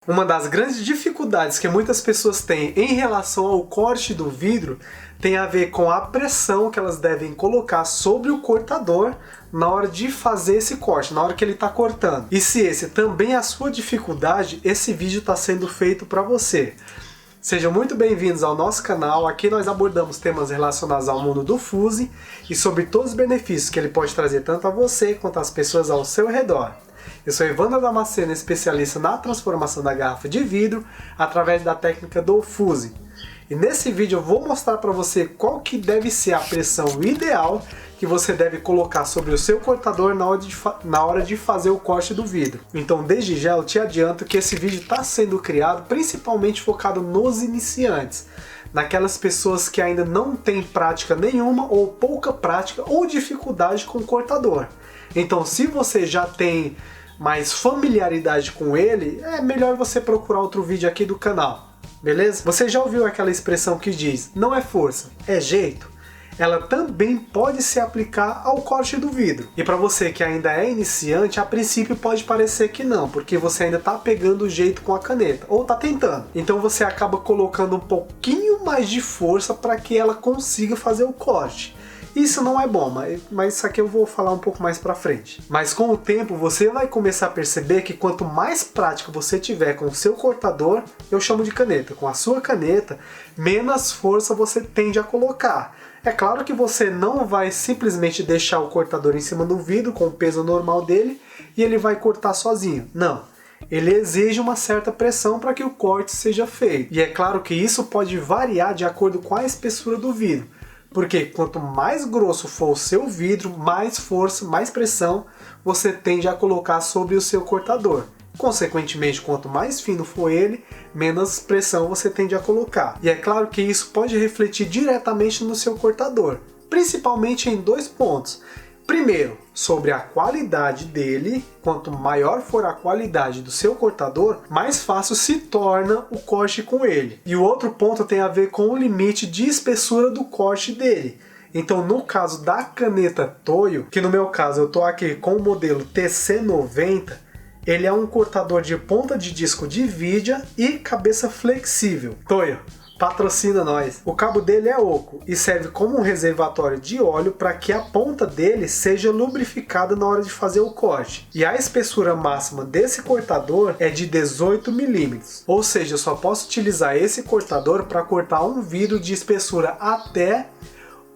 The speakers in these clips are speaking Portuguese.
Uma das grandes dificuldades que muitas pessoas têm em relação ao corte do vidro tem a ver com a pressão que elas devem colocar sobre o cortador na hora de fazer esse corte, na hora que ele está cortando. E se esse também é a sua dificuldade, esse vídeo está sendo feito para você. Sejam muito bem-vindos ao nosso canal. Aqui nós abordamos temas relacionados ao mundo do fuzzy e sobre todos os benefícios que ele pode trazer tanto a você quanto às pessoas ao seu redor. Eu sou Evandro Damasceno, especialista na transformação da garrafa de vidro através da técnica do fuzzy. E nesse vídeo eu vou mostrar para você qual que deve ser a pressão ideal que você deve colocar sobre o seu cortador na hora de fazer o corte do vidro. Então desde já eu te adianto que esse vídeo está sendo criado principalmente focado nos iniciantes, naquelas pessoas que ainda não têm prática nenhuma ou pouca prática ou dificuldade com o cortador. Então se você já tem mais familiaridade com ele, é melhor você procurar outro vídeo aqui do canal, beleza? Você já ouviu aquela expressão que diz, não é força, é jeito? Ela também pode se aplicar ao corte do vidro. E para você que ainda é iniciante, a princípio pode parecer que não, porque você ainda está pegando o jeito com a caneta, ou está tentando. Então você acaba colocando um pouquinho mais de força para que ela consiga fazer o corte. Isso não é bom, mas isso aqui eu vou falar um pouco mais pra frente. Mas com o tempo você vai começar a perceber que quanto mais prática você tiver com o seu cortador, eu chamo de caneta, com a sua caneta, menos força você tende a colocar. É claro que você não vai simplesmente deixar o cortador em cima do vidro com o peso normal dele e ele vai cortar sozinho. Não. Ele exige uma certa pressão para que o corte seja feito. E é claro que isso pode variar de acordo com a espessura do vidro. Porque quanto mais grosso for o seu vidro, mais força, mais pressão você tende a colocar sobre o seu cortador. Consequentemente, quanto mais fino for ele, menos pressão você tende a colocar. E é claro que isso pode refletir diretamente no seu cortador, principalmente em dois pontos. Primeiro, sobre a qualidade dele. Quanto maior for a qualidade do seu cortador, mais fácil se torna o corte com ele. E o outro ponto tem a ver com o limite de espessura do corte dele. Então no caso da caneta Toyo, que no meu caso eu estou aqui com o modelo TC90, ele é um cortador de ponta de disco de vidia e cabeça flexível. Toyo, patrocina nós. O cabo dele é oco e serve como um reservatório de óleo para que a ponta dele seja lubrificada na hora de fazer o corte. E a espessura máxima desse cortador é de 18 milímetros. Ou seja, eu só posso utilizar esse cortador para cortar um vidro de espessura até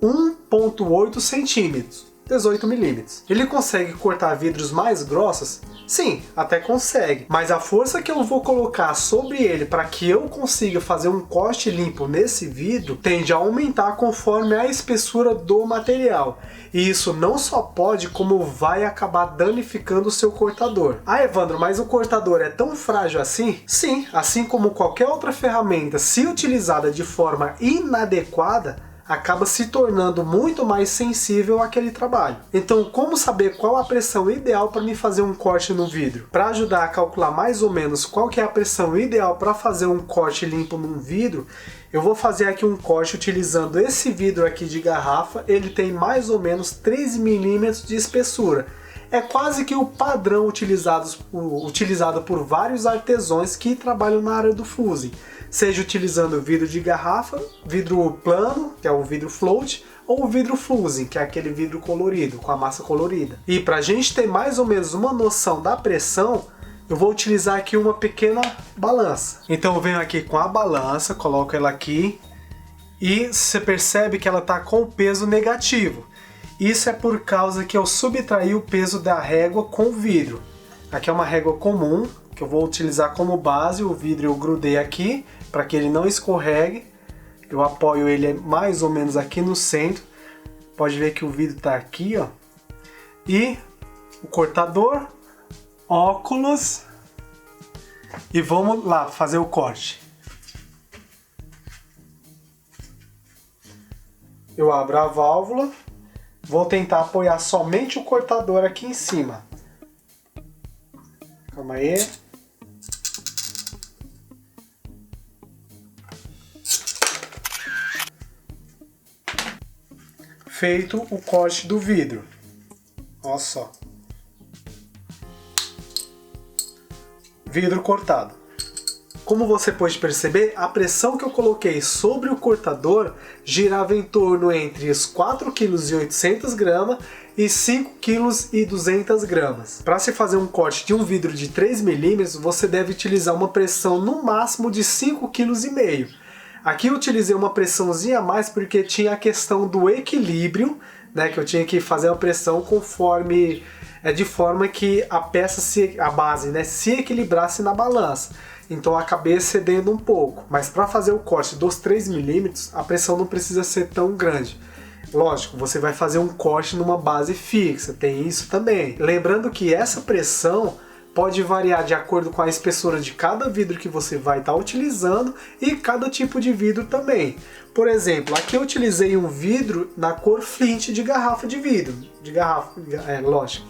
1,8 centímetros. 18 milímetros. Ele consegue cortar vidros mais grossos? Sim, até consegue, mas a força que eu vou colocar sobre ele para que eu consiga fazer um corte limpo nesse vidro tende a aumentar conforme a espessura do material. E isso não só pode, como vai acabar danificando o seu cortador. Ah, Evandro, mas o cortador é tão frágil assim? Sim, assim como qualquer outra ferramenta, se utilizada de forma inadequada, acaba se tornando muito mais sensível àquele trabalho. Então, como saber qual a pressão ideal para me fazer um corte no vidro? Para ajudar a calcular mais ou menos qual que é a pressão ideal para fazer um corte limpo num vidro, eu vou fazer aqui um corte utilizando esse vidro aqui de garrafa. Ele tem mais ou menos 13 milímetros de espessura. É quase que o padrão utilizado por vários artesãos que trabalham na área do fuzzy. Seja utilizando vidro de garrafa, vidro plano, que é o vidro float, ou o vidro fusing, que é aquele vidro colorido, com a massa colorida. E para a gente ter mais ou menos uma noção da pressão, eu vou utilizar aqui uma pequena balança. Então eu venho aqui com a balança, coloco ela aqui, e você percebe que ela está com o peso negativo. Isso é por causa que eu subtraí o peso da régua com o vidro. Aqui é uma régua comum, que eu vou utilizar como base. O vidro eu grudei aqui, para que ele não escorregue. Eu apoio ele mais ou menos aqui no centro. Pode ver que o vidro está aqui, ó. E o cortador, óculos. E vamos lá fazer o corte. Eu abro a válvula. Vou tentar apoiar somente o cortador aqui em cima. Calma aí. Feito o corte do vidro. Olha só. Vidro cortado. Como você pode perceber, a pressão que eu coloquei sobre o cortador girava em torno entre os 4,8 kg e 5,2 kg. Para se fazer um corte de um vidro de 3 mm, você deve utilizar uma pressão no máximo de 5,5 kg. Aqui eu utilizei uma pressãozinha a mais porque tinha a questão do equilíbrio, né, que eu tinha que fazer a pressão conforme de forma que a peça, a base, né, se equilibrasse na balança. Então eu acabei cedendo um pouco, mas para fazer o corte dos 3 mm, a pressão não precisa ser tão grande. Lógico, você vai fazer um corte numa base fixa, tem isso também. Lembrando que essa pressão pode variar de acordo com a espessura de cada vidro que você vai estar utilizando e cada tipo de vidro também. Por exemplo, aqui eu utilizei um vidro na cor Flint de garrafa de vidro.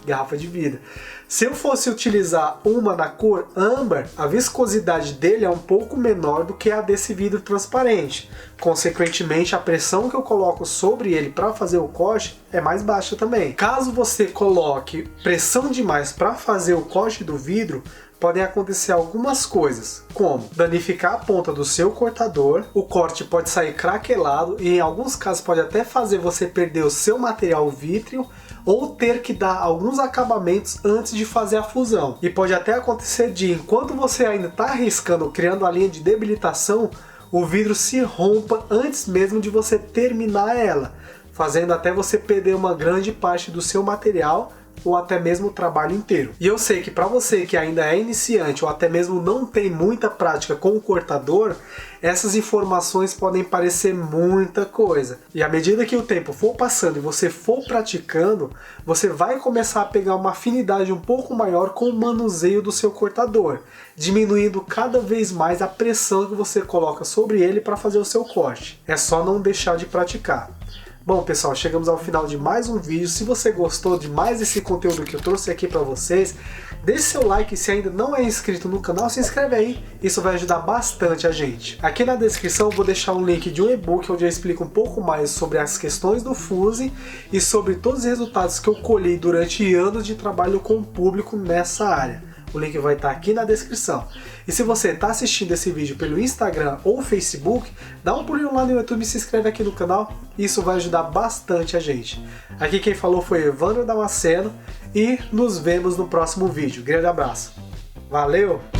Garrafa de vidro. Se eu fosse utilizar uma na cor âmbar, a viscosidade dele é um pouco menor do que a desse vidro transparente. Consequentemente, a pressão que eu coloco sobre ele para fazer o corte é mais baixa também. Caso você coloque pressão demais para fazer o corte do vidro, podem acontecer algumas coisas, como danificar a ponta do seu cortador, o corte pode sair craquelado e em alguns casos pode até fazer você perder o seu material vítreo ou ter que dar alguns acabamentos antes de fazer a fusão. E pode até acontecer de, enquanto você ainda está arriscando, criando a linha de debilitação, o vidro se rompa antes mesmo de você terminar ela, fazendo até você perder uma grande parte do seu material ou até mesmo o trabalho inteiro. E eu sei que para você que ainda é iniciante ou até mesmo não tem muita prática com o cortador, essas informações podem parecer muita coisa. E à medida que o tempo for passando e você for praticando, você vai começar a pegar uma afinidade um pouco maior com o manuseio do seu cortador, diminuindo cada vez mais a pressão que você coloca sobre ele para fazer o seu corte. É só não deixar de praticar. Bom, pessoal, chegamos ao final de mais um vídeo. Se você gostou de mais esse conteúdo que eu trouxe aqui para vocês, deixe seu like e se ainda não é inscrito no canal, se inscreve aí. Isso vai ajudar bastante a gente. Aqui na descrição eu vou deixar um link de um e-book onde eu explico um pouco mais sobre as questões do fuse e sobre todos os resultados que eu colhi durante anos de trabalho com o público nessa área. O link vai estar aqui na descrição. E se você está assistindo esse vídeo pelo Instagram ou Facebook, dá um pulinho lá no YouTube e se inscreve aqui no canal. Isso vai ajudar bastante a gente. Aqui quem falou foi Evandro Damasceno e nos vemos no próximo vídeo. Grande abraço. Valeu!